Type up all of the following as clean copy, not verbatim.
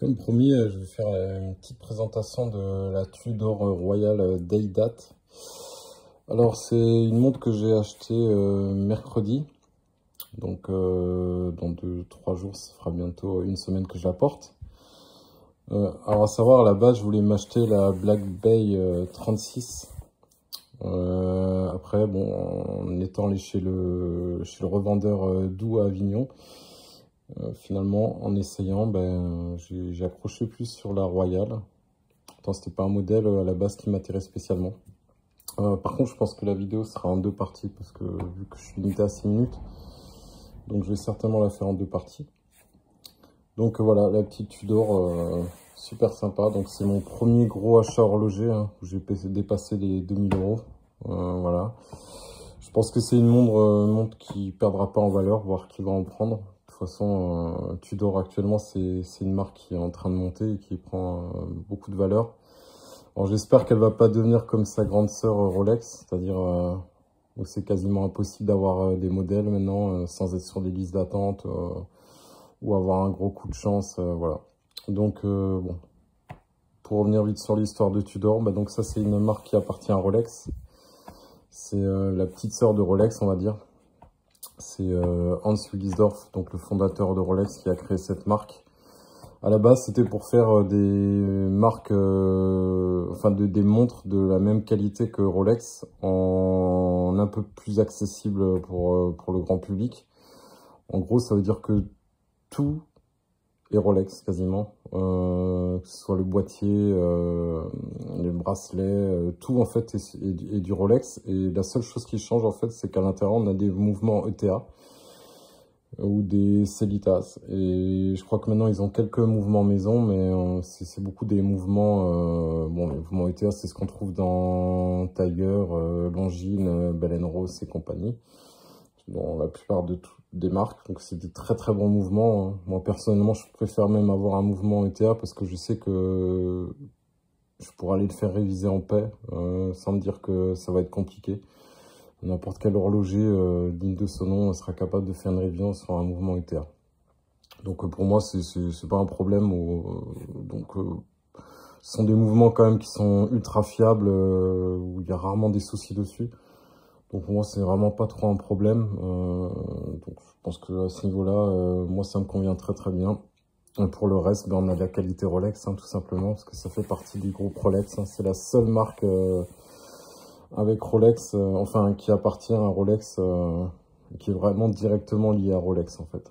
Comme promis, je vais faire une petite présentation de la Tudor Royal Day Date. Alors, c'est une montre que j'ai achetée mercredi. Donc, dans 2-3 jours, ça fera bientôt une semaine que je la porte. Alors, à savoir, à la base, je voulais m'acheter la Black Bay 36. Après, bon, en étant allé chez le revendeur d'Où à Avignon, finalement, en essayant, j'ai accroché plus sur la Royal. Pourtant, c'était pas un modèle à la base qui m'intéresse spécialement. Par contre, je pense que la vidéo sera en 2 parties parce que vu que je suis limité à 6 minutes, donc je vais certainement la faire en 2 parties. Donc voilà, la petite Tudor, super sympa. Donc c'est mon premier gros achat horloger, hein, où j'ai dépassé les 2000 €. Voilà. Je pense que c'est une montre qui perdra pas en valeur, voire qui va en prendre. De toute façon, Tudor actuellement, c'est une marque qui est en train de monter et qui prend beaucoup de valeur. Alors j'espère qu'elle va pas devenir comme sa grande sœur Rolex, c'est-à-dire où c'est quasiment impossible d'avoir des modèles maintenant sans être sur des listes d'attente ou avoir un gros coup de chance, voilà. Donc bon, pour revenir vite sur l'histoire de Tudor, donc ça c'est une marque qui appartient à Rolex. C'est la petite sœur de Rolex, on va dire. C'est Hans Wilsdorf, donc le fondateur de Rolex, qui a créé cette marque. À la base, c'était pour faire des marques, des montres de la même qualité que Rolex, en un peu plus accessible pour le grand public. En gros, ça veut dire que tout est Rolex quasiment, que ce soit le boîtier, les bracelets, tout en fait est du Rolex. Et la seule chose qui change en fait, c'est qu'à l'intérieur, on a des mouvements ETA ou des Cellitas, et je crois que maintenant ils ont quelques mouvements maison, mais c'est beaucoup des mouvements, bon, les mouvements ETA, c'est ce qu'on trouve dans Tiger, Longines, Bell & Ross et compagnie, dans la plupart des marques. Donc c'est des très très bons mouvements, hein. Moi personnellement, je préfère même avoir un mouvement ETA parce que je sais que je pourrais aller le faire réviser en paix, sans me dire que ça va être compliqué. N'importe quel horloger digne de ce nom sera capable de faire une révision sur un mouvement ETA. Donc pour moi, c'est pas un problème. Ce sont des mouvements quand même qui sont ultra fiables, où il y a rarement des soucis dessus. Donc pour moi, c'est vraiment pas trop un problème. Donc je pense que à ce niveau-là, moi, ça me convient très très bien. Et pour le reste, on a de la qualité Rolex, hein, tout simplement, parce que ça fait partie du groupe Rolex, hein. C'est la seule marque avec Rolex, qui appartient à Rolex, qui est vraiment directement lié à Rolex en fait.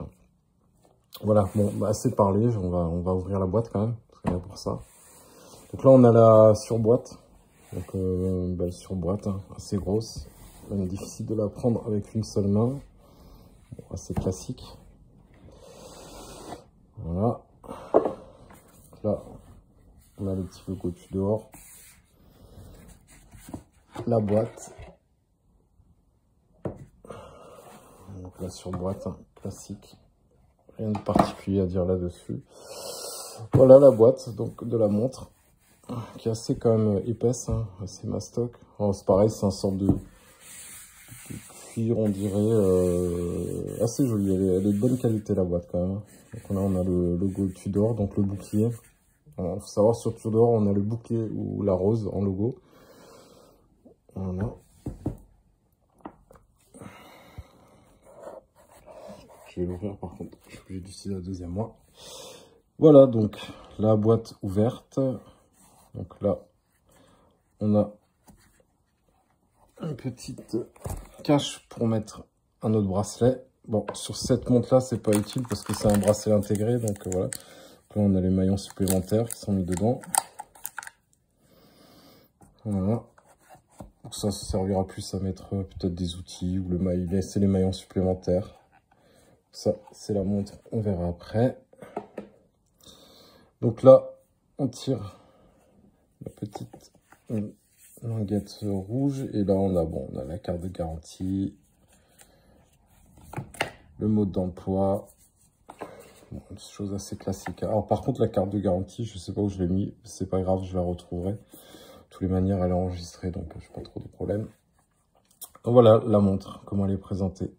Voilà, bon, assez parlé, on va ouvrir la boîte quand même, parce qu'on est là pour ça. Donc là on a la surboîte, donc surboîte, hein, assez grosse, même difficile de la prendre avec une seule main, bon, assez classique. Voilà, donc là on a le petit logo Tudor. La boîte, donc la surboîte, hein, classique, rien de particulier à dire là-dessus. Voilà la boîte donc de la montre, qui est assez quand même épaisse, hein, assez mastoc. C'est pareil, c'est un sorte de cuir, on dirait, assez joli. Elle est de bonne qualité la boîte quand même. Donc là on a le logo Tudor, donc le bouclier. Alors, faut savoir, sur Tudor on a le bouclier ou la rose en logo. Voilà. Je vais l'ouvrir par contre, je suis obligé d'utiliser la deuxième main. Voilà donc la boîte ouverte. Donc là, on a une petite cache pour mettre un autre bracelet. Bon, sur cette montre là, c'est pas utile parce que c'est un bracelet intégré. Donc voilà. Donc là, on a les maillons supplémentaires qui sont mis dedans. Voilà. Donc ça servira plus à mettre peut-être des outils ou le maillot, laisser les maillons supplémentaires. Ça, c'est la montre, on verra après. Donc là, on tire la petite languette rouge. Et là, on a la carte de garantie, le mode d'emploi. Bon, une chose assez classique. Alors par contre, la carte de garantie, je sais pas où je l'ai mis. C'est pas grave, je la retrouverai. De toutes les manières, elle est enregistrée, donc je n'ai pas trop de problème. Donc voilà la montre, comment elle est présentée.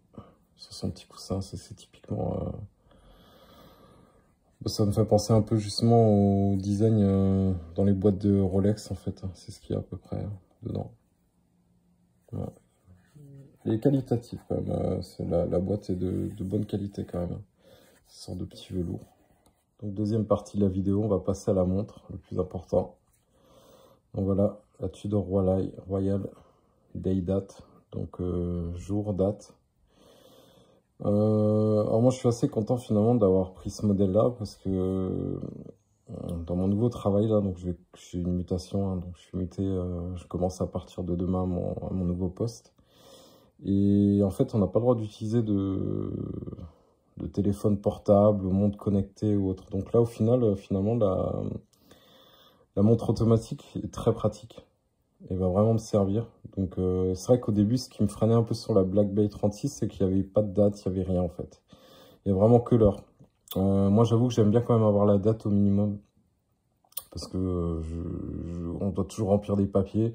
Sur son petit coussin, ça c'est typiquement Ça me fait penser un peu justement au design dans les boîtes de Rolex en fait. C'est ce qu'il y a à peu près dedans. Voilà. Il est qualitatif quand même. La boîte est de bonne qualité quand même. Ce sort de petit velours. Donc deuxième partie de la vidéo, on va passer à la montre, le plus important. Donc voilà, la Tudor Royal Day Date, donc jour, date. Alors moi je suis assez content finalement d'avoir pris ce modèle là parce que dans mon nouveau travail là, donc j'ai une mutation, hein, donc je suis muté, je commence à partir de demain à mon nouveau poste. Et en fait on n'a pas le droit d'utiliser de téléphone portable, montre connectée ou autre. Donc là au final, finalement la montre automatique est très pratique et va vraiment me servir. Donc c'est vrai qu'au début, ce qui me freinait un peu sur la Black Bay 36, c'est qu'il n'y avait pas de date, il n'y avait rien en fait. Il y a vraiment que l'heure. Moi j'avoue que j'aime bien quand même avoir la date au minimum. Parce que on doit toujours remplir des papiers.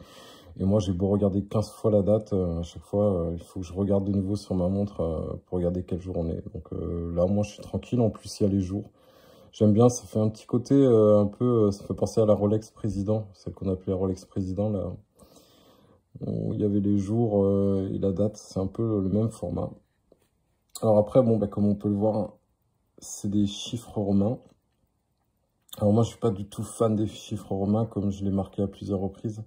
Et moi j'ai beau regarder 15 fois la date, à chaque fois il faut que je regarde de nouveau sur ma montre pour regarder quel jour on est. Donc là moi je suis tranquille, en plus il y a les jours. J'aime bien, ça fait un petit côté un peu, ça fait penser à la Rolex Président, celle qu'on appelait Rolex Président là. Où il y avait les jours et la date, c'est un peu le même format. Alors après, bon, bah, comme on peut le voir, c'est des chiffres romains. Alors moi, je suis pas du tout fan des chiffres romains, comme je l'ai marqué à plusieurs reprises.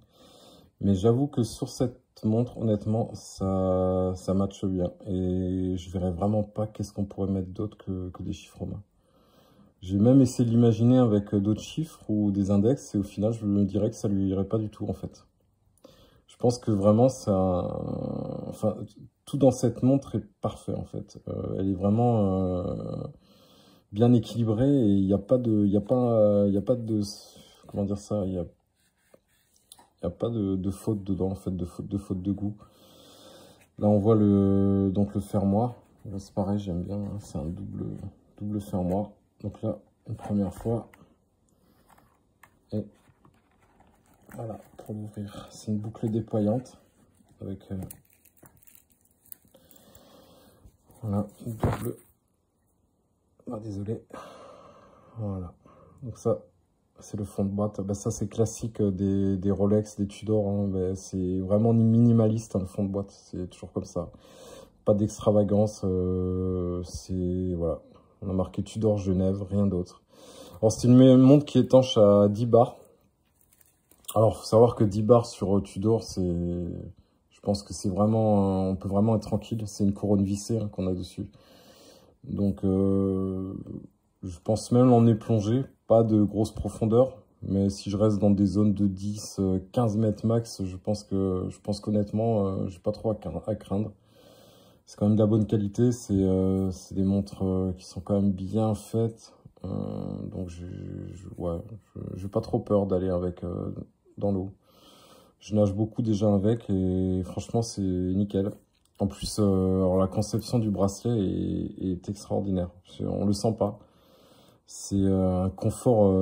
Mais j'avoue que sur cette montre, honnêtement, ça matche bien. Et je verrais vraiment pas qu'est-ce qu'on pourrait mettre d'autre que des chiffres romains. J'ai même essayé de l'imaginer avec d'autres chiffres ou des index, et au final, je me dirais que ça lui irait pas du tout, en fait. Je pense que vraiment, enfin, tout dans cette montre est parfait, en fait. Elle est vraiment bien équilibrée et il n'y a pas de... Comment dire ça? Il y a pas de faute dedans, en fait, de faute de goût. Là, on voit donc le fermoir. C'est pareil, j'aime bien. Hein, c'est un double fermoir. Donc là, une première fois. Et voilà, pour l'ouvrir. C'est une boucle déployante. Avec... voilà, une double... Ah, désolé. Voilà. Donc ça, c'est le fond de boîte. Ben, ça, c'est classique des Rolex, des Tudor. Hein. Ben, c'est vraiment minimaliste, hein, le fond de boîte. C'est toujours comme ça. Pas d'extravagance. C'est... Voilà. On a marqué Tudor Genève, rien d'autre. Alors, c'est une montre qui est étanche à 10 bars. Alors, faut savoir que 10 bars sur Tudor, c'est... Je pense que c'est vraiment... on peut vraiment être tranquille. C'est une couronne vissée hein, qu'on a dessus. Donc, je pense même l'emmener plonger. Pas de grosse profondeur. Mais si je reste dans des zones de 10, 15 mètres max, je pense qu'honnêtement, j'ai pas trop à craindre. C'est quand même de la bonne qualité. C'est des montres qui sont quand même bien faites. Donc, j'ai pas trop peur d'aller avec dans l'eau. Je nage beaucoup déjà avec et franchement, c'est nickel. En plus, alors la conception du bracelet est extraordinaire. On le sent pas. C'est un confort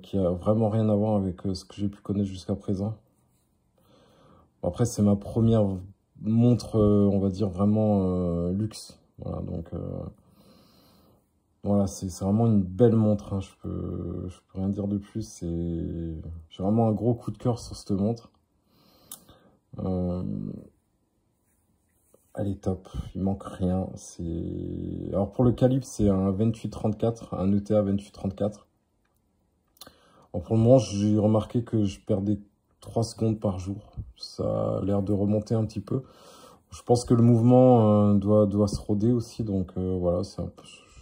qui a vraiment rien à voir avec ce que j'ai pu connaître jusqu'à présent. Bon, après, c'est ma première montre, on va dire, vraiment luxe. Voilà, donc voilà, c'est vraiment une belle montre. Hein, je peux rien dire de plus. J'ai vraiment un gros coup de cœur sur cette montre. Elle est top, il manque rien. Alors pour le calibre, c'est un 28-34, un ETA 28-34. Alors pour le moment, j'ai remarqué que je perdais 3 secondes par jour. Ça a l'air de remonter un petit peu. Je pense que le mouvement doit se roder aussi, donc voilà, c'est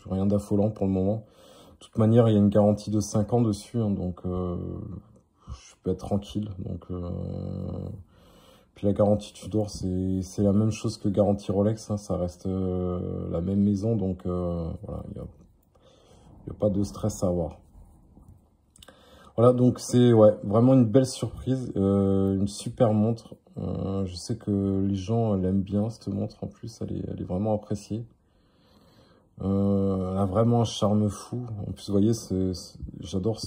rien d'affolant pour le moment. De toute manière, il y a une garantie de 5 ans dessus, hein, donc je peux être tranquille. Donc, puis la garantie Tudor, c'est la même chose que garantie Rolex, hein, ça reste la même maison, donc voilà, il n'y a pas de stress à avoir. Voilà, donc c'est vraiment une belle surprise, une super montre. Je sais que les gens l'aiment bien, cette montre en plus, elle est vraiment appréciée. Elle a vraiment un charme fou. En plus, vous voyez, j'adore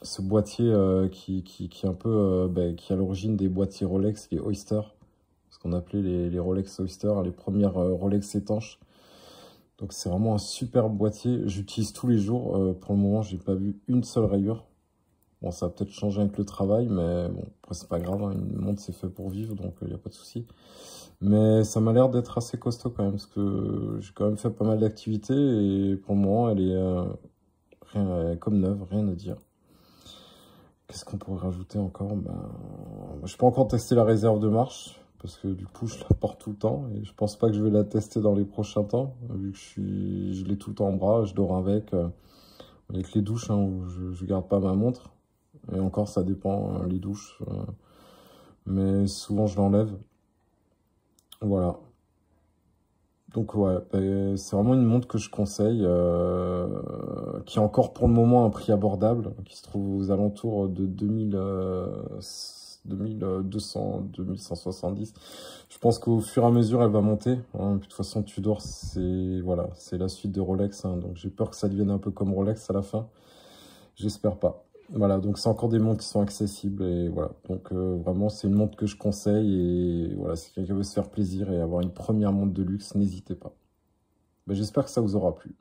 ce boîtier qui est un peu qui est à l'origine des boîtiers Rolex, les Oyster, ce qu'on appelait les Rolex Oyster, les premières Rolex étanches. Donc c'est vraiment un super boîtier. J'utilise tous les jours. Pour le moment, j'ai pas vu une seule rayure. Bon, ça va peut-être changer avec le travail, mais bon, après c'est pas grave, hein. Une montre c'est fait pour vivre, donc il n'y a pas de souci. Mais ça m'a l'air d'être assez costaud quand même, parce que j'ai quand même fait pas mal d'activités, et pour le moment elle est comme neuve, rien à dire. Qu'est-ce qu'on pourrait rajouter encore? Je peux encore tester la réserve de marche, parce que du coup je la porte tout le temps, et je pense pas que je vais la tester dans les prochains temps, vu que je l'ai tout le temps en bras, je dors avec les douches, hein, où je garde pas ma montre. Et encore, ça dépend, hein, les douches. Mais souvent, je l'enlève. Voilà. Donc, ouais, c'est vraiment une montre que je conseille, qui a encore pour le moment un prix abordable, qui se trouve aux alentours de 2200, 2170. Je pense qu'au fur et à mesure, elle va monter, hein. De toute façon, Tudor, voilà, c'est la suite de Rolex, hein, donc j'ai peur que ça devienne un peu comme Rolex à la fin. J'espère pas. Voilà, donc c'est encore des montres qui sont accessibles, et voilà. Donc vraiment, c'est une montre que je conseille, et voilà, si quelqu'un veut se faire plaisir et avoir une première montre de luxe, n'hésitez pas. Ben, j'espère que ça vous aura plu.